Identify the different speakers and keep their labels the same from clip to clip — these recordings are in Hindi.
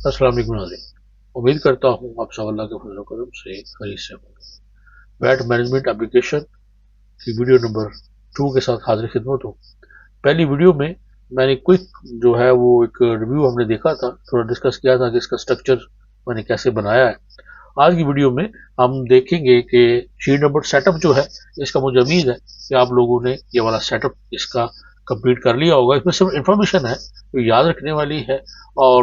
Speaker 1: अस्सलाम वालेकुम नाज़रीन। उम्मीद करता हूँ आप सब अल्लाह के फजल करम से खैरियत से होंगे। वैट मैनेजमेंट एप्लीकेशन की वीडियो नंबर 2 के साथ हाजिर खिदमत हूँ। पहली वीडियो में मैंने क्विक जो है वो एक रिव्यू हमने देखा था, थोड़ा डिस्कस किया था कि इसका स्ट्रक्चर मैंने कैसे बनाया है। आज की वीडियो में हम देखेंगे कि शीट नंबर सेटअप जो है, इसका मुझे उम्मीद है कि आप लोगों ने ये वाला सेटअप इसका कंप्लीट कर लिया होगा। इसमें सिर्फ इंफॉर्मेशन है जो याद रखने वाली है, और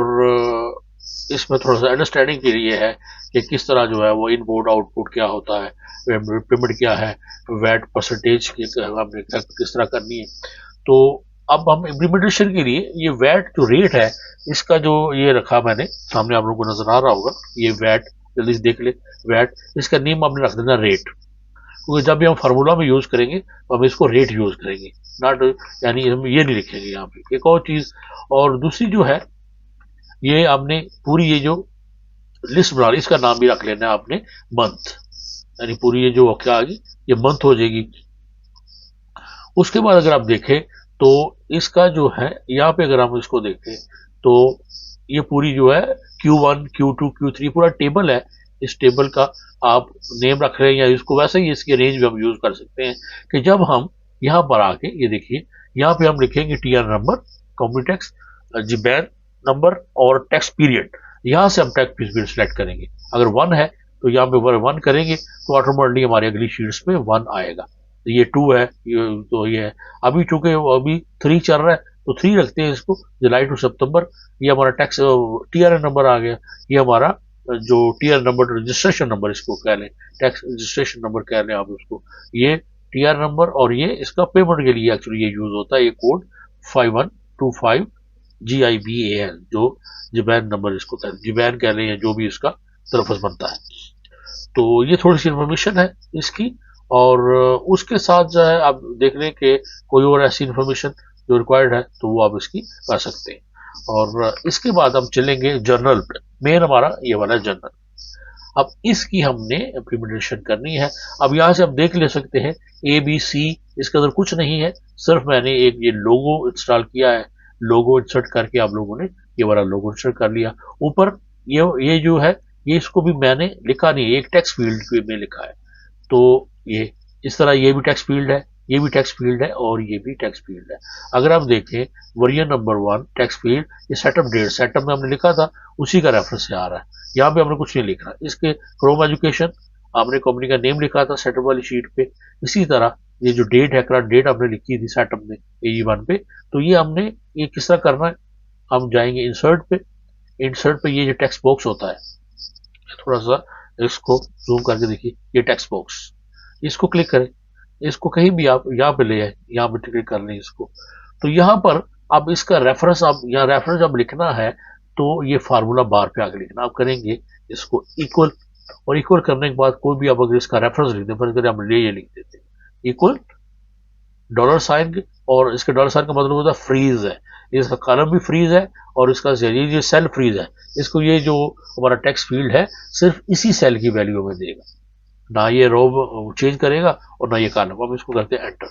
Speaker 1: इसमें थोड़ा सा अंडरस्टैंडिंग के लिए है कि किस तरह जो है वो इनपुट आउटपुट क्या होता है, पेमेंट क्या है, वैट परसेंटेज हमने किस तरह करनी है। तो अब हम इम्प्लीमेंटेशन के लिए ये वैट जो रेट है, इसका जो ये रखा मैंने सामने, आप लोगों को नजर आ रहा होगा ये वैट, जल्दी से देख ले। वैट, इसका नेम आपने रख देना रेट, क्योंकि जब भी हम फार्मूला में यूज करेंगे तो हम इसको रेट यूज करेंगे, नॉट, यानी हम ये नहीं लिखेंगे यहाँ पे। एक और चीज, और दूसरी जो है, ये आपने पूरी ये जो लिस्ट बना ली, इसका नाम भी रख लेना है आपने मंथ, यानी पूरी ये जो क्या आ गई ये मंथ हो जाएगी। उसके बाद अगर आप देखें तो इसका जो है यहाँ पे अगर हम इसको देखें तो ये पूरी जो है Q1 Q2 Q3 पूरा टेबल है। इस टेबल का आप नेम रख रहे हैं या इसको वैसे ही इसके रेंज भी हम यूज कर सकते हैं कि जब हम यहाँ पर आके ये देखिए, यहाँ पे हम लिखेंगे टीआर नंबर, कंपनी टैक्स, जिबैन नंबर और टैक्स पीरियड। यहाँ से हम टैक्स पीरियड सेलेक्ट करेंगे। अगर 1 है तो यहाँ पे 1 करेंगे तो ऑटोमेटिकली हमारी अगली शीट्स में 1 आएगा। तो ये 2 है, ये है। अभी चूंकि अभी 3 चल रहा है तो 3 रखते हैं इसको, जुलाई टू सितंबर। ये हमारा टैक्स टीआर नंबर आ गया। ये हमारा जो टीआर नंबर, रजिस्ट्रेशन नंबर इसको कह लें, टैक्स रजिस्ट्रेशन नंबर कह लें आप उसको, ये टीआर नंबर। और ये इसका पेमेंट के लिए एक्चुअली ये यूज होता है, ये कोड 5125 GIBAN, जो जिबैन नंबर इसको कहते हैं, जिबैन कह लें या जो भी इसका तलफ़्फ़ुज़ बनता है। तो ये थोड़ी सी इन्फॉर्मेशन है इसकी। और उसके साथ जो है आप देख लें कि कोई और ऐसी इन्फॉर्मेशन जो रिक्वायर्ड है तो वो आप इसकी कर सकते हैं। और इसके बाद हम चलेंगे जर्नल पे। मेन हमारा ये वाला जर्नल, अब इसकी हमने इम्प्लीमेंटेशन करनी है। अब यहाँ से आप देख ले सकते हैं ABC, इसके अंदर कुछ नहीं है, सिर्फ मैंने एक ये लोगो इंस्टॉल किया है। लोगो इंसर्ट करके आप लोगों ने ये वाला लोगो इंसर्ट कर लिया। ऊपर ये जो है, ये इसको भी मैंने लिखा नहीं है, एक टेक्स्ट फील्ड में लिखा है। तो ये इस तरह ये भी टेक्स्ट फील्ड है, ये भी टेक्स्ट फील्ड है और ये भी टेक्स्ट फील्ड है। अगर आप देखें वर्जन नंबर 1 टेक्स्ट फील्ड, ये सेटअप डेट, सेटअप में हमने लिखा था उसी का रेफरेंस से आ रहा है। यहाँ पे हमने कुछ नहीं लिखना। इसके क्रोम एजुकेशन आपने कंपनी का नेम लिखा था सेटअप वाली शीट पे। इसी तरह ये जो डेट है, करंट डेट आपने लिखी थी सेटअप में AG1 पे। तो ये हमने ये किस तरह करना है, हम जाएंगे इंसर्ट पे। इंसर्ट पे ये जो टेक्स्ट बॉक्स होता है, थोड़ा सा इसको जूम करके देखिए, ये टेक्स्ट बॉक्स, इसको क्लिक करें। इसको कहीं भी आप यहाँ पे ले आए, यहाँ पे क्लिक कर लें इसको। तो यहाँ पर अब इसका रेफरेंस, आप यहाँ रेफरेंस जब लिखना है तो ये फार्मूला बार पे आके लिखना। आप करेंगे इसको इक्वल, और इक्वल करने के बाद कोई भी आप अगर इसका रेफरेंस लिख दें, फर्ज करें हम ये लिख देते हैं इक्वल डॉलर साइन, और इसके डॉलर साइन का मतलब होता है फ्रीज है, इसका कॉलम भी फ्रीज है और इसका ये सेल फ्रीज है। इसको ये जो हमारा टेक्स्ट फील्ड है सिर्फ इसी सेल की वैल्यू में देगा, ना ये रो चेंज करेगा और ना ये कॉलम। अब इसको करते हैं एंटर।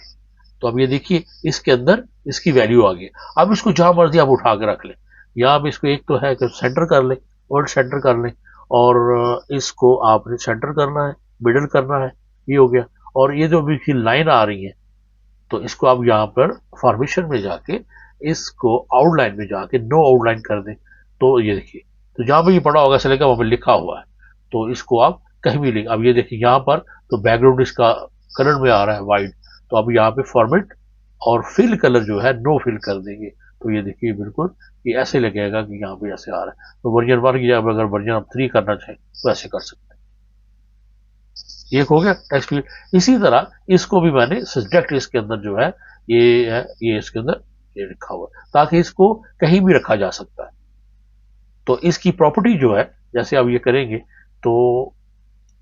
Speaker 1: तो अब ये देखिए इसके अंदर इसकी वैल्यू आ गई। अब इसको जहां मर्जी आप उठा के रख लें। यहाँ पे इसको एक तो है कि सेंटर कर लें, वर्ड सेंटर कर लें, और इसको आपने सेंटर करना है, मिडल करना है, ये हो गया। और ये जो अभी लाइन आ रही है तो इसको आप यहाँ पर फॉर्मेशन में जाके इसको आउटलाइन में जाके नो आउटलाइन कर दें। तो ये देखिए, तो जहां पर ये पड़ा होगा इसलिए वहां पर लिखा हुआ है, तो इसको आप कहीं भी लिख। अब ये देखिए यहाँ पर तो बैकग्राउंड इसका कलर में आ रहा है वाइट, तो अब यहाँ पे फॉर्मेट और फिल कलर जो है नो फिल कर देंगे। तो ये देखिए बिल्कुल ये ऐसे लगेगा कि यहाँ पे ऐसे आ रहा है। तो वर्जन 1 की जगह अगर वर्जन आप 3 करना चाहें तो ऐसे कर सकते हैं। ये हो गया टेक्स्ट फील्ड। इसी तरह इसको भी मैंने सब्जेक्ट इसके अंदर जो है ये है, ये इसके अंदर ये लिखा हुआ है ताकि इसको कहीं भी रखा जा सकता है। तो इसकी प्रॉपर्टी जो है, जैसे आप ये करेंगे तो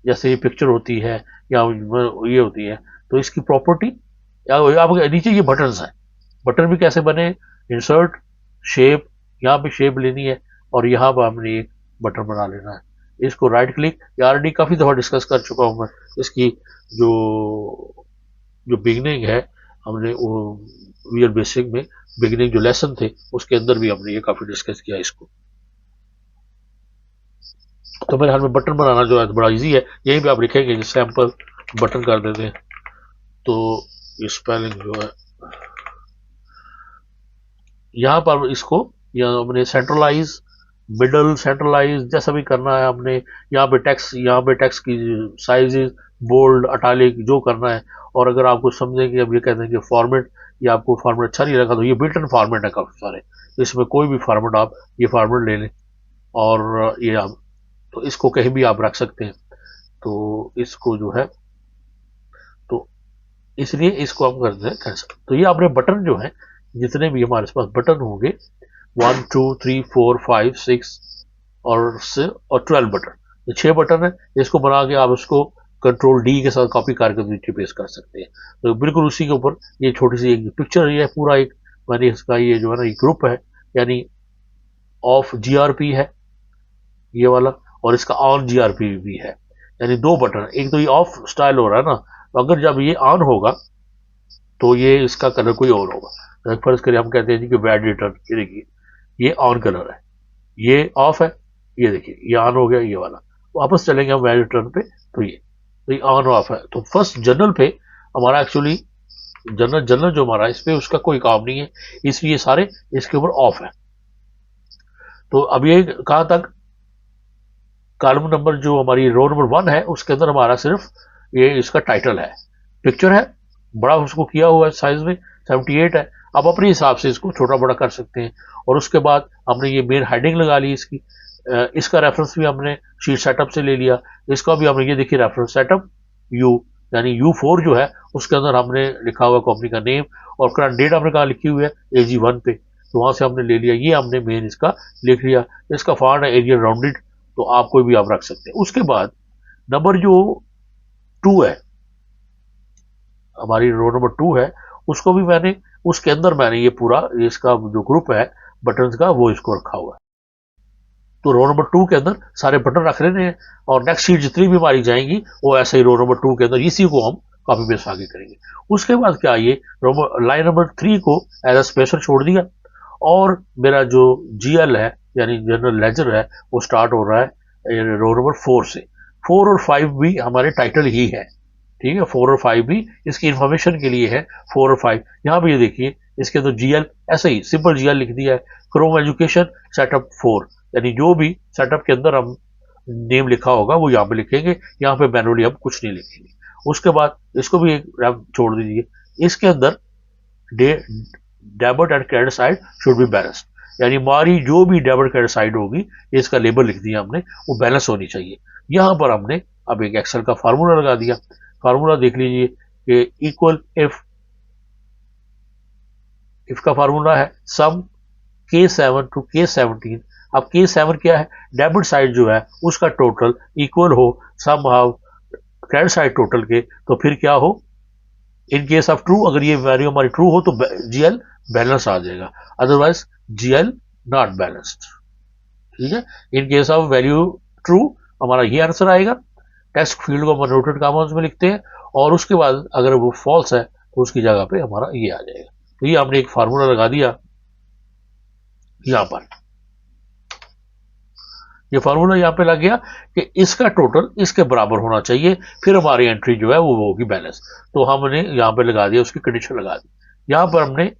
Speaker 1: जैसे ये पिक्चर होती है या ये होती है, तो इसकी प्रॉपर्टी या आप नीचे ये बटन्स हैं। बटन भी कैसे बने, इंसर्ट शेप, यहाँ पे शेप लेनी है और यहाँ पर हमने एक बटन बना लेना है। इसको राइट क्लिक, ऑलरेडी काफी दफा डिस्कस कर चुका हूं मैं इसकी जो जो बिगनिंग है, हमने विजुअल बेसिक में बिगनिंग जो लेसन थे उसके अंदर भी हमने ये काफी डिस्कस किया इसको। तो मेरे ख्याल में बटन बनाना जो है बड़ा इजी है, यहीं पे आप लिखेंगे सैंपल बटन कर देते हैं, तो ये स्पेलिंग जो है यहाँ पर इसको हमने सेंट्रलाइज, मिडल, सेंट्रलाइज जैसा भी करना है हमने। यहाँ पे टेक्स्ट की साइजेस बोल्ड, अटालिक जो करना है। और अगर आपको समझें कि अब ये कहते हैं कि फॉर्मेट, ये आपको फॉर्मेट अच्छा नहीं लगा तो ये बिल्ट इन फॉर्मेट है काफी सारे, इसमें कोई भी फॉर्मेट आप ये फॉर्मेट ले लें और ये आप तो इसको कहीं भी आप रख सकते हैं। तो इसको जो है तो इसलिए इसको हम करते हैं कैंसिल। तो ये अपने बटन जो है जितने भी हमारे पास बटन होंगे 1 2 3 4 5 6 और 12 बटन, ये 6 बटन है। इसको बना के आप उसको कंट्रोल डी के साथ कॉपी करके नीचे पेस्ट कर सकते हैं। तो बिल्कुल उसी के ऊपर ये छोटी सी एक पिक्चर है, पूरा एक मैंने इसका ये जो है ना ये ग्रुप है, यानी ऑफ जीआरपी है ये वाला, और इसका ऑन जीआरपी भी है, यानी 2 बटन। एक तो ये ऑफ स्टाइल हो रहा है ना, तो अगर जब ये ऑन होगा तो ये इसका कलर कोई और होगा। फर्ज करिए हम कहते हैं जी कि वेड रिटर्न, ये देखिए ये ऑन कलर है, ये ऑफ है, ये देखिए ये ऑन हो गया ये वाला। वापस चलेंगे हम वेड रिटर्न पे, तो ये ऑन ऑफ है। तो फर्स्ट जनरल पे हमारा एक्चुअली जनरल जो हमारा इस पे उसका कोई काम नहीं है, इसलिए सारे इसके ऊपर ऑफ है। तो अब ये कहां तक, कॉलम नंबर जो हमारी रो नंबर 1 है उसके अंदर हमारा सिर्फ ये इसका टाइटल है, पिक्चर है, बड़ा उसको किया हुआ है साइज में 78 है। आप अपने हिसाब से इसको छोटा बड़ा कर सकते हैं। और उसके बाद हमने ये मेन हेडिंग लगा ली इसकी, इसका रेफरेंस भी हमने शीट सेटअप से ले लिया। इसका भी हमने ये देखिए रेफरेंस सेटअप यू, यानी U4 जो है उसके अंदर हमने लिखा हुआ कंपनी का नेम, और करंट डेट हमने कहा लिखी हुई है AG1 पे, तो वहां से हमने ले लिया, ये हमने मेन इसका लिख लिया। इसका फॉन्ट है एरियल राउंडेड, तो आप कोई भी आप रख सकते हैं। उसके बाद नंबर जो 2 है, हमारी रो नंबर 2 है, उसको भी मैंने उसके अंदर मैंने ये पूरा इसका जो ग्रुप है बटन्स का वो इसको रखा हुआ है। तो रो नंबर 2 के अंदर सारे बटन रख लेने हैं, और नेक्स्ट शीट जितनी भी हमारी जाएंगी वो ऐसे ही रो नंबर 2 के अंदर इसी को हम कॉपी पेस्ट आगे करेंगे। उसके बाद क्या, ये लाइन नंबर 3 को एज अ स्पेशल छोड़ दिया, और मेरा जो GL है यानी जनरल लेजर है वो स्टार्ट हो रहा है रो नंबर 4 से। 4 और 5 भी हमारे टाइटल ही है, ठीक है। 4 और 5 भी इसकी इंफॉर्मेशन के लिए है। 4 और 5 यहाँ पे ये देखिए इसके अंदर GL ऐसे ही सिंपल GL लिख दिया है। क्रोम एजुकेशन सेटअप 4, यानी जो भी सेटअप के अंदर हम नेम लिखा होगा वो यहाँ पे लिखेंगे, यहाँ पे मैनुअली हम कुछ नहीं लिखेंगे। उसके बाद इसको भी एक छोड़ दीजिए, इसके अंदर debit and credit side should be balanced, यानी हमारी जो भी डेबिट क्रेडिट साइड होगी इसका लेबल लिख दिया हमने, वो बैलेंस होनी चाहिए। यहाँ पर हमने अब एक एक्सेल का फार्मूला लगा दिया। फार्मूला देख लीजिए कि इक्वल इफ का फार्मूला है सम K7 टू K17। अब K7 क्या है, डेबिट साइड जो है उसका टोटल इक्वल हो सम ऑफ क्रेडिट साइड टोटल के, तो फिर क्या हो, इन केस ऑफ ट्रू, अगर ये वैल्यू हमारी ट्रू हो तो GL बैलेंस आ जाएगा, अदरवाइज GL नॉट बैलेंस्ड, ठीक है। In case of value true हमारा ये आंसर आएगा। टेक्स्ट फील्ड को हम नोटेड कॉमास में लिखते हैं, और उसके बाद अगर वो फॉल्स है तो उसकी जगह पे हमारा ये आ जाएगा। तो ये हमने एक फार्मूला लगा दिया यहां पर, ये फार्मूला यहां पे लग गया कि इसका टोटल इसके बराबर होना चाहिए, फिर हमारी एंट्री जो है वो होगी बैलेंस। तो हमने यहां पे लगा दिया, उसकी कंडीशन लगा दी। यहां पर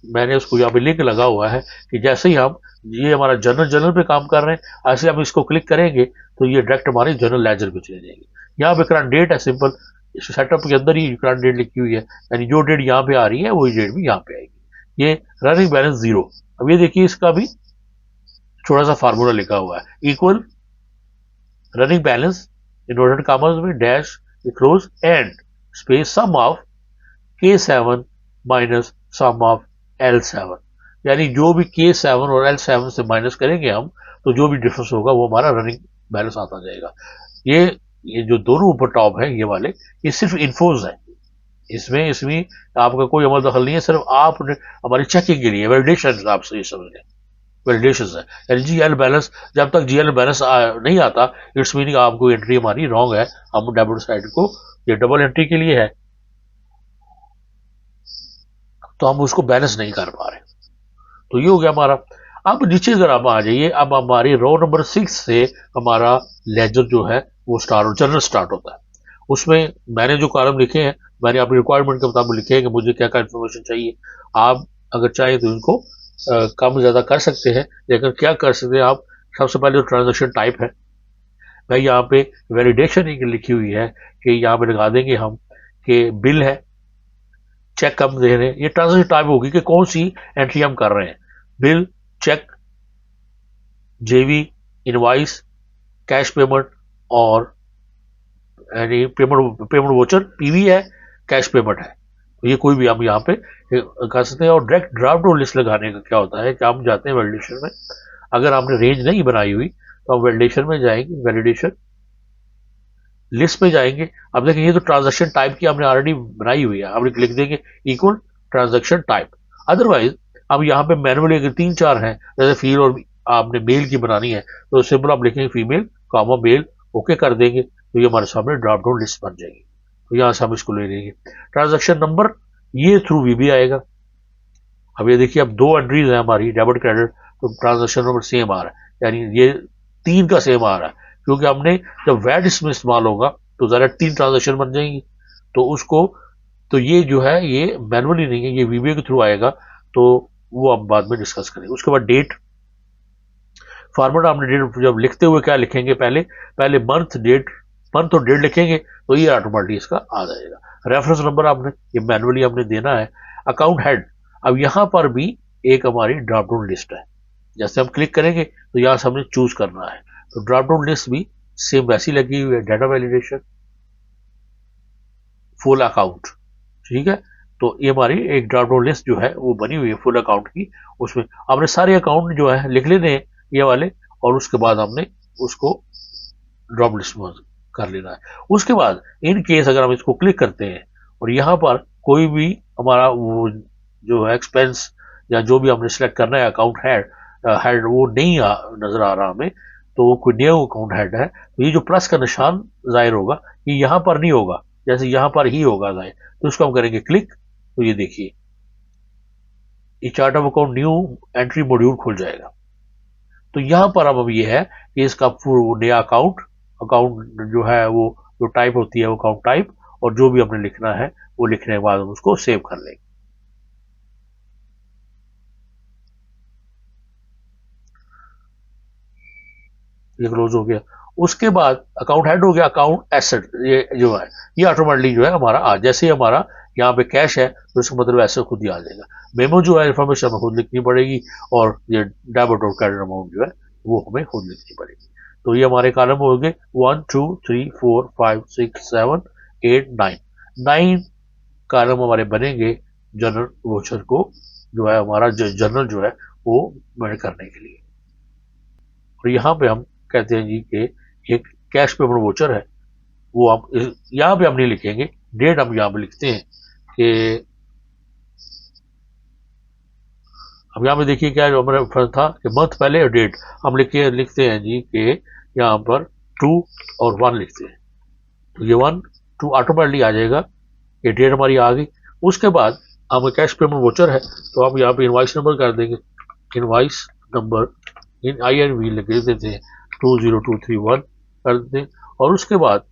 Speaker 1: मैंने उसको यहाँ पे लिंक लगा हुआ है कि जैसे ही हम ये हमारा जनरल पे काम कर रहे हैं, ऐसे हम इसको क्लिक करेंगे तो ये डायरेक्ट हमारे जनरल लेजर पे चले जाएंगे। यहाँ पे करंट डेट है सिंपल, सेटअप के अंदर ही करंट डेट लिखी हुई है, यानी जो डेट यहाँ पे आ रही है वही डेट भी यहाँ पे आएगी। ये रनिंग बैलेंस 0। अब ये देखिए इसका भी छोटा सा फार्मूला लिखा हुआ है, equal running balance inverted commas में dash close and space sum of K7 minus sum of L7, यानी जो भी K7 और L7 से माइनस करेंगे हम तो जो भी डिफरेंस होगा वो हमारा रनिंग बैलेंस आता जाएगा। ये जो दोनों ऊपर टॉप है ये वाले, ये सिर्फ इन्फोज है, इसमें आपका कोई अमल दखल नहीं है, सिर्फ आपने हमारी चेकिंग के लिए वैलिडेशन, आप सही समझ लें वैलिडेशन है। यानी GL बैलेंस, जब तक GL बैलेंस नहीं आता इट्स मीनिंग आपको एंट्री हमारी रॉन्ग है, हम डेबिट साइड को ये डबल एंट्री के लिए है तो हम उसको बैलेंस नहीं कर पा रहे। तो ये हो गया हमारा। अब नीचे अगर आप आ जाइए, अब हमारी रो नंबर 6 से हमारा लेजर जो है वो जनरल स्टार्ट होता है। उसमें मैंने जो कॉलम लिखे हैं, मैंने अपनी रिक्वायरमेंट के मुताबिक लिखे हैं कि मुझे क्या क्या इन्फॉर्मेशन चाहिए। आप अगर चाहें तो इनको कम ज़्यादा कर सकते हैं, लेकिन क्या कर सकते हैं आप, सबसे पहले जो ट्रांजेक्शन टाइप है, मैं यहाँ पे वैलिडेशन एक लिखी हुई है कि यहाँ पे लगा देंगे हम कि बिल है, चेक हम दे रहे हैं। ये ट्रांजेक्शन टाइप होगी कि कौन सी एंट्री हम कर रहे हैं, बिल, चेक, जेवी, इनवाइस, कैश पेमेंट और यानी पेमेंट वोचर, पीवी है, कैश पेमेंट है। तो ये कोई भी हम यहाँ पे कर सकते हैं। और डायरेक्ट ड्राफ्ट और लिस्ट लगाने का क्या होता है कि हम जाते हैं वैलिडेशन में, अगर आपने रेंज नहीं बनाई हुई तो हम वैलिडेशन में जाएंगे, वैलिडेशन लिस्ट में जाएंगे। अब देखिए ये तो ट्रांजैक्शन टाइप की हमने ऑलरेडी बनाई हुई है, हम लिख देंगे इक्वल ट्रांजैक्शन टाइप। अदरवाइज अब यहाँ पे मैनुअली अगर 3-4 हैं, जैसे फील और आपने मेल की बनानी है तो सिंपल आप लिखेंगे फीमेल कॉमा मेल, ओके कर देंगे तो ये हमारे सामने ड्रॉप डाउन लिस्ट बन जाएगी। तो यहाँ से हम इसको ले लेंगे। ट्रांजैक्शन नंबर ये थ्रू वीबी आएगा। अब ये देखिए अब 2 एंट्रीज है हमारी डेबिट क्रेडिट, तो ट्रांजैक्शन नंबर सेम आ रहा है, यानी ये 3 का सेम आ रहा है, क्योंकि हमने जब वैट इसमें इस्तेमाल होगा तो ज़रा 3 ट्रांजैक्शन बन जाएंगी। तो उसको तो ये जो है ये मैनुअली नहीं है, ये वीबीए के थ्रू आएगा, तो वो हम बाद में डिस्कस करेंगे। उसके बाद डेट फॉर्मेट, हमने डेट जब लिखते हुए क्या लिखेंगे, पहले मंथ डेट, मंथ और डेट लिखेंगे तो ये ऑटोमेटिकली इसका आ जाएगा। रेफरेंस नंबर आपने ये मैनुअली हमने देना है। अकाउंट हेड, अब यहाँ पर भी एक हमारी ड्रॉप डाउन लिस्ट है, जैसे हम क्लिक करेंगे तो यहाँ से हमने चूज करना है। तो ड्रॉप डाउन लिस्ट भी सेम वैसी लगी हुई है, डाटा वैलिडेशन, फुल अकाउंट, ठीक है। तो ये हमारी एक ड्रॉप डाउन लिस्ट जो है वो बनी हुई है फुल अकाउंट की। उसमें हमने सारे अकाउंट जो है लिख लेने हैं ये वाले, और उसके बाद हमने उसको ड्रॉप लिस्ट में कर लेना है। उसके बाद इन केस अगर हम इसको क्लिक करते हैं और यहाँ पर कोई भी हमारा वो जो है एक्सपेंस या जो भी हमने सेलेक्ट करना है अकाउंट हेड वो नहीं नजर आ रहा हमें, तो वो कोई न्यू अकाउंट हेड है, तो ये जो प्लस का निशान जाहिर होगा ये यहाँ पर नहीं होगा, जैसे यहाँ पर ही होगा जाहिर। तो इसको हम करेंगे क्लिक, तो ये देखिए ये chart of account new entry module खुल जाएगा। तो यहाँ पर अब ये है कि इसका नया अकाउंट जो है वो जो टाइप होती है वो अकाउंट टाइप, और जो भी हमने लिखना है वो लिखने के बाद हम उसको सेव कर लेंगे। ये क्लोज हो गया। उसके बाद अकाउंट हेड हो गया, अकाउंट एसेट ये जो है ये ऑटोमेटिकली जो है हमारा जैसे ही हमारा यहाँ पे कैश है तो इसका मतलब ऐसे खुद ही आ जाएगा। मेमो जो है इन्फॉर्मेशन हमें खुद लिखनी पड़ेगी, और ये डेबिट और क्रेडिट अमाउंट जो है वो हमें खुद लिखनी पड़ेगी। तो ये हमारे कॉलम हो गए 1 2 3 4 5 6 7 8 9 कॉलम हमारे बनेंगे जनरल वोचर को जो है हमारा जनरल जो है वो मैनेज करने के लिए। और यहाँ पे हम कहते हैं जी कि एक कैश पेमेंट वोचर है, वो हम यहाँ पे हम नहीं लिखेंगे, डेट हम यहाँ पे लिखते हैं कि अब यहाँ पे देखिए क्या जो हमारा फर्क था कि मंथ पहले और डेट हम लिखते हैं जी कि यहाँ पर 2 और 1 लिखते हैं, तो ये 1 2 ऑटोमेटिकली आ जाएगा, ये डेट हमारी आ गई। उसके बाद हमें कैश पेमेंट वोचर है तो हम यहाँ पे इनवाइस नंबर कर देंगे, इनवाइस नंबर इन INV लिख देते हैं 20231 कर देते हैं। और उसके बाद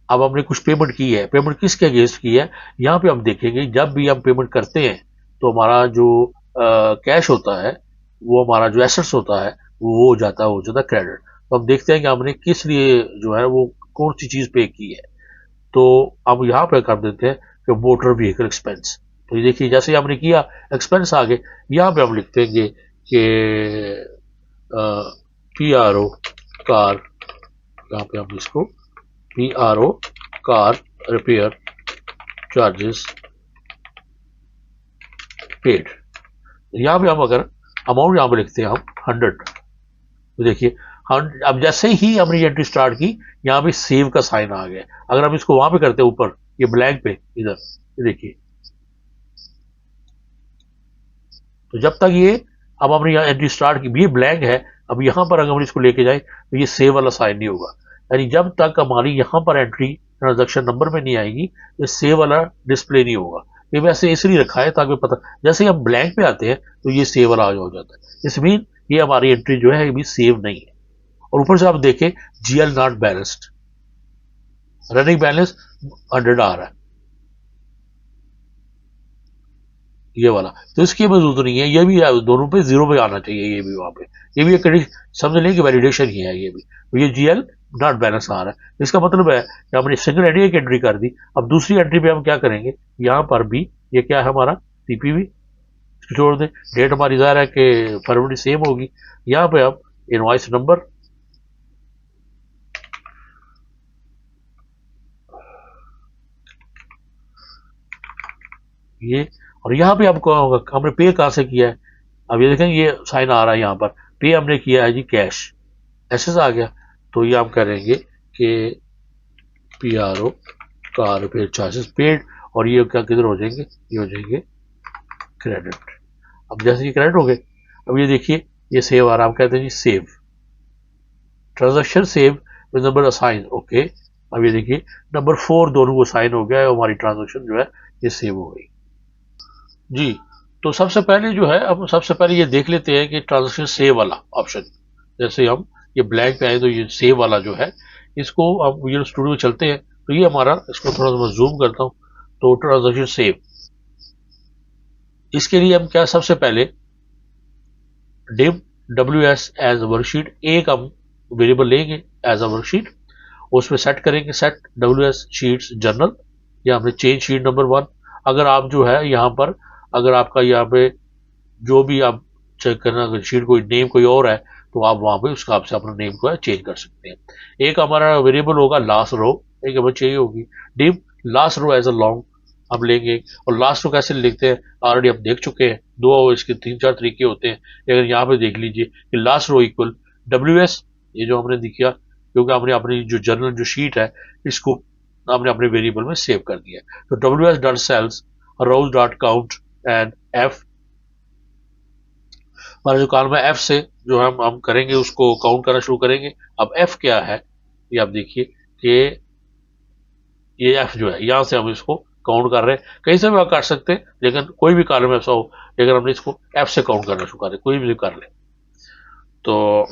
Speaker 1: अब हमने कुछ पेमेंट की है, पेमेंट किसके अगेंस्ट की है, यहाँ पे हम देखेंगे जब भी हम पेमेंट करते हैं तो हमारा जो कैश होता है वो हमारा जो एसेट्स होता है वो हो जाता है क्रेडिट। तो हम देखते हैं कि हमने किस लिए जो है वो कौन सी चीज पे की है, तो अब यहाँ पे कर देते हैं कि मोटर व्हीकल एक्सपेंस। तो ये देखिए जैसे हमने किया एक्सपेंस आगे, यहाँ पे हम लिखते हैं कि PRO कार, यहाँ पे हम इसको PRO car repair charges paid. यहाँ पे हम अगर अमाउंट यहाँ पे लिखते हैं हम 100, तो देखिए अब जैसे ही हमने ये एंट्री स्टार्ट की यहाँ पे सेव का साइन आ गया। अगर हम इसको वहां पे करते हैं ऊपर ये ब्लैंक पे इधर, ये देखिए, तो जब तक ये अब हमने यहाँ एंट्री स्टार्ट की ये ब्लैंक है, अब यहाँ पर अगर हम इसको लेके जाए तो ये सेव वाला साइन नहीं होगा, यानी जब तक हमारी यहाँ पर एंट्री ट्रांजैक्शन नंबर में नहीं आएगी ये सेव वाला डिस्प्ले नहीं होगा। ये वैसे इसलिए रखा है ताकि पता, जैसे ही हम ब्लैंक पे आते हैं तो ये सेव वाला हो जाता है। इस मीन ये हमारी एंट्री जो है ये भी सेव नहीं है। और ऊपर से आप देखें GL not balanced, running balance 100 आ रहा है ये वाला, तो इसकी मौजूद नहीं है। ये भी दोनों पे 0 पे आना चाहिए, ये भी वहां पे, ये भी एक समझ लें कि वैलिडेशन ही है ये भी। तो ये जीएल नॉट बैलेंस आ रहा है, इसका मतलब है कि हमने सिंगल एंट्री एक एंट्री कर दी। अब दूसरी एंट्री पे हम क्या करेंगे, यहाँ पर भी ये क्या है हमारा सीपीवी छोड़ दें, डेट हमारी ज़ाहिर है कि फरवरी सेम होगी। यहाँ पे हम इनवॉइस नंबर, ये, और यहाँ पे आपको हमने पे कहाँ से किया है, अब ये देखें ये साइन आ रहा है यहाँ पर, पे हमने किया है जी कैश, एसएस आ गया। तो ये हम करेंगे कि PRO car repair charges paid, और ये क्या किधर हो जाएंगे, ये हो जाएंगे क्रेडिट। अब जैसे ये क्रेडिट हो गए, अब ये देखिए ये सेव आ रहा है, हम कहते हैं जी save transaction save with number assign, okay. अब ये देखिए नंबर 4 दोनों को साइन हो गया है, हमारी ट्रांजेक्शन जो है ये सेव हो गई जी। तो सबसे पहले जो है, अब सबसे पहले ये देख लेते हैं कि ट्रांजेक्शन सेव वाला ऑप्शन, जैसे हम ये ब्लैंक पे आए तो ये सेव वाला जो है इसको अब विजुअल स्टूडियो में चलते हैं। तो ये हमारा, इसको थोड़ा सा मैं जूम करता हूँ, तो ट्रांजेक्शन सेव, इसके लिए हम क्या सबसे पहले डिव WS एज वर्कशीट, एक हम वेरिएबल लेंगे एज अ वर्कशीट, उसमें सेट करेंगे सेट WS शीट्स जर्नल, या हमने चेंज शीट नंबर 1। अगर आप जो है यहाँ पर, अगर आपका यहाँ पे जो भी आप चेक करना, अगर शीट कोई नेम कोई और है तो आप वहां पे उसका आपसे अपना नेम को है चेंज कर सकते हैं। एक हमारा वेरिएबल होगा लास्ट रो, एक हमें चाहिए होगी dim last row as a long, हम लेंगे। और लास्ट रो कैसे लिखते हैं ऑलरेडी हम देख चुके हैं, दो इसके 3-4 तरीके होते हैं। अगर यहाँ पे देख लीजिए कि लास्ट रो इक्वल WS, ये जो हमने दिखा क्योंकि हमने अपनी जो जर्नल जो शीट है इसको हमने अपने वेरिएबल में सेव कर दिया है। तो WS dot cells rows dot count end F, हमारा जो कॉलम है F से जो हम करेंगे उसको काउंट करना शुरू करेंगे। अब F क्या है, ये आप देखिए कि ये F जो है यहाँ से हम इसको काउंट कर रहे हैं, कहीं से भी आप कर सकते हैं, लेकिन कोई भी कॉलम ऐसा हो, लेकिन हमने इसको F से काउंट करना शुरू करें, कोई भी कर ले। तो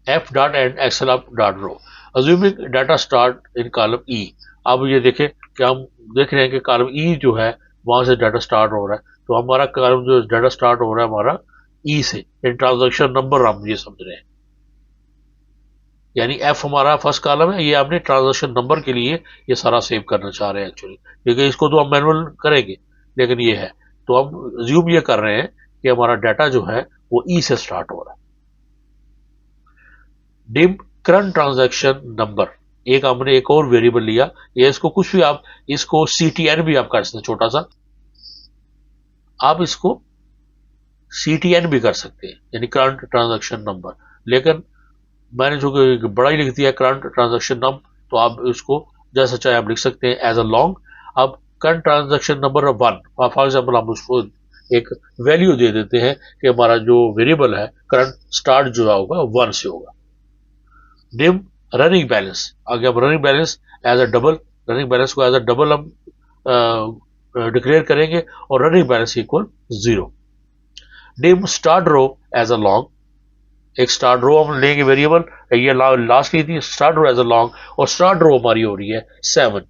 Speaker 1: F dot end excel up dot row, assuming data start in column E। अब ये देखें कि हम देख रहे हैं कि कॉलम E जो है वहां से डाटा स्टार्ट हो रहा है, तो हमारा कॉलम जो डाटा स्टार्ट हो रहा है हमारा E से, इन ट्रांजैक्शन नंबर हम ये समझ रहे हैं, यानी F हमारा फर्स्ट कॉलम है, ये हमने ट्रांजैक्शन नंबर के लिए ये सारा सेव करना चाह रहे हैं एक्चुअली, क्योंकि इसको तो हम मैनुअल करेंगे, लेकिन ये है तो हम ज्यूम ये कर रहे हैं कि हमारा डाटा जो है वो E से स्टार्ट हो रहा है। डिम करंट ट्रांजैक्शन नंबर, एक हमने एक और वेरिएबल लिया, ये इसको कुछ भी आप इसको CTN भी आप कर सकते हैं, छोटा सा आप इसको CTN भी कर सकते हैं, यानी करंट ट्रांजैक्शन नंबर, लेकिन मैंने जो बड़ा ही लिख दिया करंट ट्रांजैक्शन नंबर, तो आप इसको जैसा चाहे आप लिख सकते हैं एज अ लॉन्ग। अब current transaction number 1 for example हम उसको एक वैल्यू दे देते हैं कि हमारा जो वेरिएबल है करंट स्टार्ट जो होगा 1 से होगा। डिम रनिंग बैलेंस, आगे हम running balance as a double, running balance को एज अ डबल हम डिक्लेयर करेंगे, और running balance equal 0। Dim start row as a long, एक स्टार्ट रो हम लेंगे वेरिएबल, ये लास्ट की थी start row as a long, और स्टार्ट रो हमारी हो रही है 7।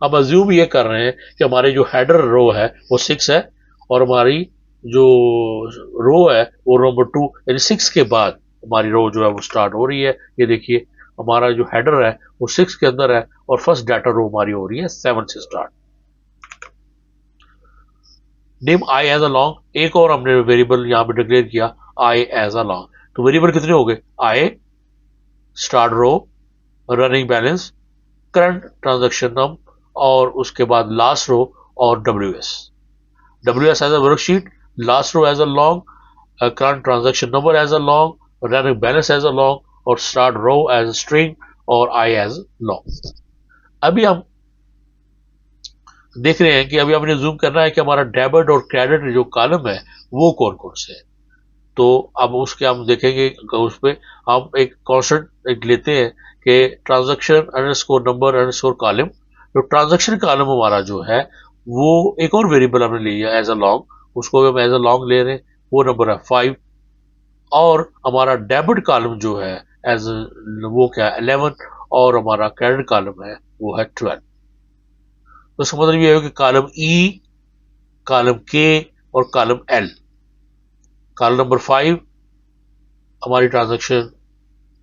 Speaker 1: अब अज्यूम ये कर रहे हैं कि हमारे जो हेडर रो है वो 6 है, और हमारी जो रो है वो नंबर 2, यानी 6 के बाद हमारी रो जो है वो स्टार्ट हो रही है। ये देखिए हमारा जो हेडर है वो 6 के अंदर है, और फर्स्ट डाटा रो हमारी हो रही है 7 से start. Name I as a long, एक और हमने वेरिएबल यहां पे डिक्लेयर किया आई एज अ लॉन्ग, तो वेरिएबल कितने हो गए, I, start row, running balance, current transaction number, और उसके बाद लास्ट रो और WS as a worksheet, last row as a long, current transaction number as a long, running balance as a long, और start row as a string, और आई एज लॉन्ग। अभी हम देख रहे हैं कि अभी हमने जूम करना है कि हमारा डेबिट और क्रेडिट जो कॉलम है वो कौन कौन से है। तो अब उसके हम देखेंगे, उस पर हम एक कॉन्स्टेंट एक लेते हैं कि transaction underscore number underscore column, तो ट्रांजैक्शन कॉलम हमारा जो है वो एक और वेरिएबल हमने लिया एज अ लॉन्ग, उसको हम एज अ लॉन्ग ले रहे हैं, वो नंबर है 5। और हमारा डेबिट कॉलम जो है एज वो क्या है 11, और हमारा क्रेडिट कॉलम है वो है 12। तो इसका मतलब ये है कि कॉलम ई, कॉलम के और कॉलम एल, कॉलम नंबर 5 हमारी ट्रांजैक्शन,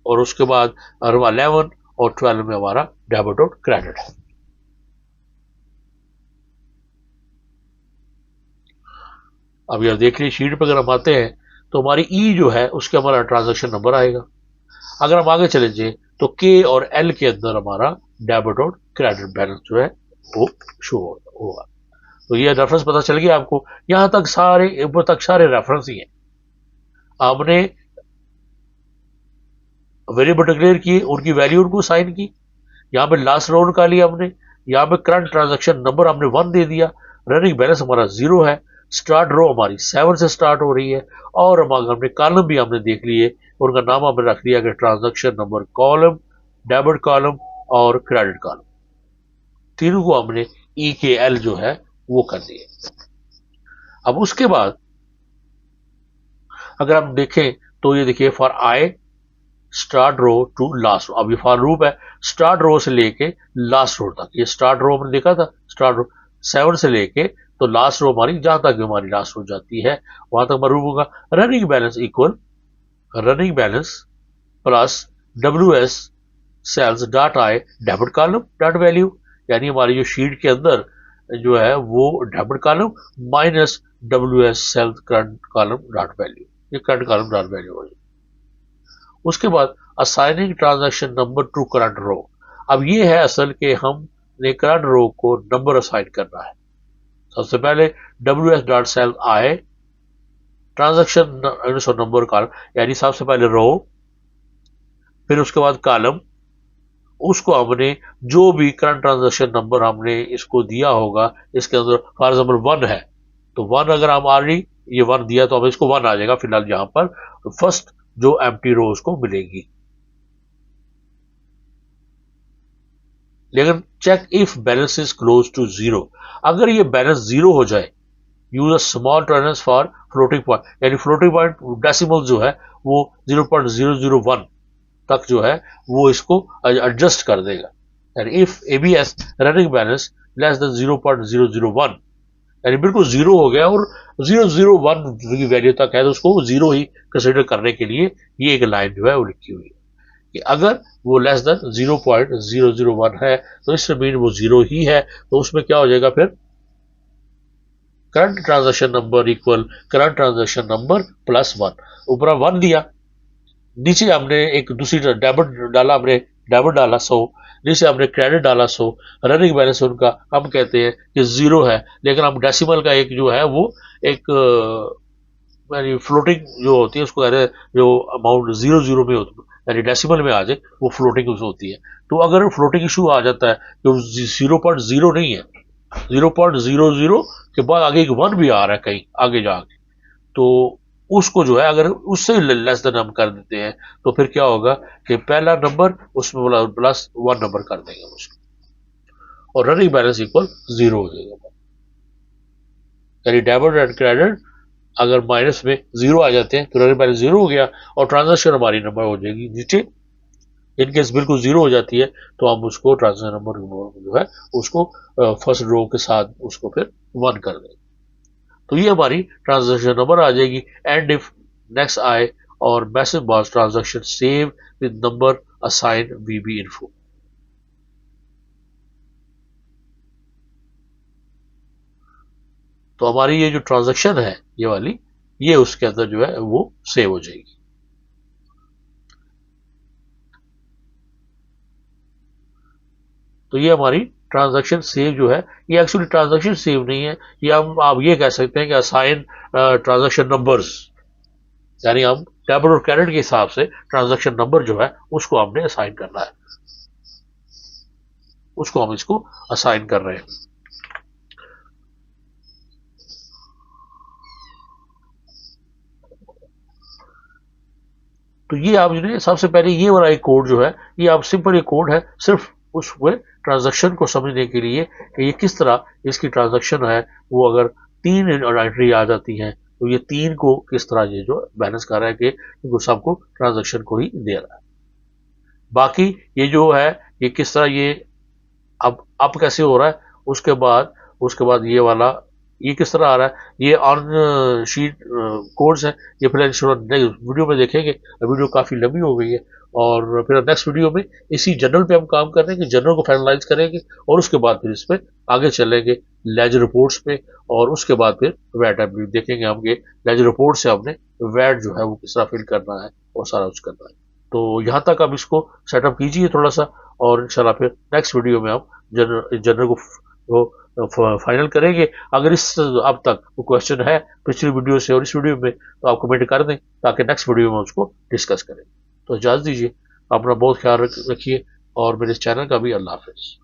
Speaker 1: और उसके बाद 11 और 12 में हमारा डेबिट और क्रेडिट है। अभी आप देख लीजिए शीट पर अगर हम आते हैं तो हमारी ई जो है उसके हमारा ट्रांजैक्शन नंबर आएगा। अगर हम आगे चले जाए तो के और एल के अंदर हमारा डेबिट और क्रेडिट बैलेंस जो है वो शो होगा। तो ये रेफरेंस पता चल गया आपको, यहां तक सारे ऊपर तक सारे रेफरेंस ही हैं। आपने वेरिएबल डिक्लेयर किए, उनकी वैल्यू उनको साइन की, यहाँ पे लास्ट रो निकाली हमने, यहाँ पे करंट ट्रांजैक्शन नंबर हमने 1 दे दिया, रनिंग बैलेंस हमारा 0 है, स्टार्ट रो हमारी 7 से स्टार्ट हो रही है, और हमने कॉलम भी हमने देख लिए, उनका नाम हमने रख दिया कि transaction number column, debit column और क्रेडिट कॉलम, तीनों को हमने ई के एल जो है वो कर दिए। अब उसके बाद अगर हम देखें तो ये देखिए for I start row to last row, अब ये फॉर लूप है, स्टार्ट रो से लेके लास्ट रो तक, ये स्टार्ट रो हमने देखा था, स्टार्ट रो 7 से लेके तो लास्ट रो हमारी जहां तक हमारी लास्ट रो जाती है वहां तक हमारा लूप होगा। Running balance equal running balance plus W S cells dot I debit column dot value, यानी हमारी जो शीट के अंदर जो है वो debit column minus W S cells current column dot value, ये करंट कॉलम डॉट वैल्यू हो जाएगी। उसके बाद assigning transaction number to current row, अब ये है असल के हमने करंट रो को नंबर असाइन करना है। सबसे पहले डब्ल्यू एस डॉट सेल आए ट्रांजैक्शन नंबर कॉलम, यानी सबसे पहले रो, फिर उसके बाद कॉलम, उसको हमने जो भी करंट ट्रांजैक्शन नंबर हमने इसको दिया होगा, इसके अंदर फॉर एग्जाम्पल 1 है तो 1 अगर हम ऑलरेडी ये 1 दिया तो अब इसको 1 आ जाएगा फिलहाल यहां पर, तो फर्स्ट जो एम्प्टी रो उसको मिलेगी। लेकिन check if balance is close to 0, अगर ये बैलेंस 0 हो जाए use a small tolerance for floating point, यानी फ्लोटिंग पॉइंट डेसिमल जो है वो 0.001 तक जो है वो इसको एडजस्ट कर देगा। यानी if ABS running balance less than 0.001, यानी बिल्कुल 0 हो गया और 001 की वैल्यू तक है तो उसको 0 ही कंसिडर करने के लिए ये एक लाइन जो है वो लिखी हुई है कि अगर वो लेस देन 0.001 है तो इससे मीन वो 0 ही है, तो उसमें क्या हो जाएगा फिर current transaction number equal current transaction number plus 1, ऊपर 1 दिया, नीचे हमने एक दूसरी डेबिट डाला, हमने डेबिट डाला 100, नीचे हमने क्रेडिट डाला 100, रनिंग बैलेंस उनका हम कहते हैं कि 0 है, लेकिन हम डेसिमल का एक जो है वो एक यानी फ्लोटिंग जो होती है उसको कहते हैं जो अमाउंट 00 में होती है यानी डेसिमल में आ जाए वो फ्लोटिंग होती है। तो अगर फ्लोटिंग इशू आ जाता है तो 0.0 नहीं है, 0.00 के बाद आगे एक 1 भी आ रहा है कहीं आगे जाके, तो उसको जो है अगर उससे लेस देन हम कर देते हैं तो फिर क्या होगा कि पहला नंबर उसमें प्लस 1 नंबर कर देंगे उसको, और रनिंग बैलेंस इक्वल 0 हो जाएगा। यानी डेबिट एंड क्रेडिट अगर माइनस में 0 आ जाते हैं तो रनिंग बैलेंस 0 हो गया और ट्रांजैक्शन हमारी नंबर हो जाएगी नीचे। इनकेस बिल्कुल 0 हो जाती है तो हम उसको ट्रांजैक्शन नंबर जो है उसको फर्स्ट रो के साथ उसको फिर 1 कर देंगे, तो ये हमारी ट्रांजैक्शन नंबर आ जाएगी। एंड इफ नेक्स्ट आए और message box transaction save with number assign VB info, तो हमारी ये जो ट्रांजैक्शन है ये वाली ये उसके अंदर जो है वो सेव हो जाएगी। तो ये हमारी ट्रांजैक्शन सेव जो है ये एक्चुअली ट्रांजैक्शन सेव नहीं है, ये हम आप ये कह सकते हैं कि असाइन ट्रांजैक्शन नंबर्स, यानी हम डेबिट और क्रेडिट के हिसाब से ट्रांजैक्शन नंबर जो है उसको हमने असाइन करना है, उसको हम इसको असाइन कर रहे हैं। तो ये आप जो सबसे पहले ये वाला एक कोड जो है ये आप सिंपल एक कोड है, सिर्फ उसमें ट्रांजैक्शन को समझने के लिए कि ये किस तरह इसकी ट्रांजैक्शन है, वो अगर 3 एंट्री आ जाती हैं तो ये 3 को किस तरह ये जो बैलेंस कर रहा है कि वो सबको ट्रांजैक्शन को ही दे रहा है। बाकी ये जो है ये किस तरह ये अब कैसे हो रहा है, उसके बाद ये वाला ये किस तरह आ रहा है, ये ऑन शीट कोड्स है, ये फिर नेक्स्ट वीडियो में देखेंगे। वीडियो काफ़ी लंबी हो गई है और फिर नेक्स्ट वीडियो में इसी जर्नल पे हम काम कर रहे हैं कि जर्नल को फाइनलाइज करेंगे और उसके बाद फिर इस पे आगे चलेंगे लेजर रिपोर्ट्स पे, और उसके बाद फिर वैट एप्लीट देखेंगे हम ये लेजर रिपोर्ट से हमने वैट जो है वो किस तरह फिल करना है और सारा कुछ करना है। तो यहाँ तक आप इसको सेटअप कीजिए थोड़ा सा, और इंशाल्लाह फिर नेक्स्ट वीडियो में हम जर्नल को फाइनल करेंगे। अगर इस अब तक वो क्वेश्चन है पिछली वीडियो से और इस वीडियो में तो आप कमेंट कर दें ताकि नेक्स्ट वीडियो में उसको डिस्कस करें। तो इजाज़त दीजिए, अपना बहुत ख्याल रखिए और मेरे इस चैनल का भी अल्लाह हाफिज़।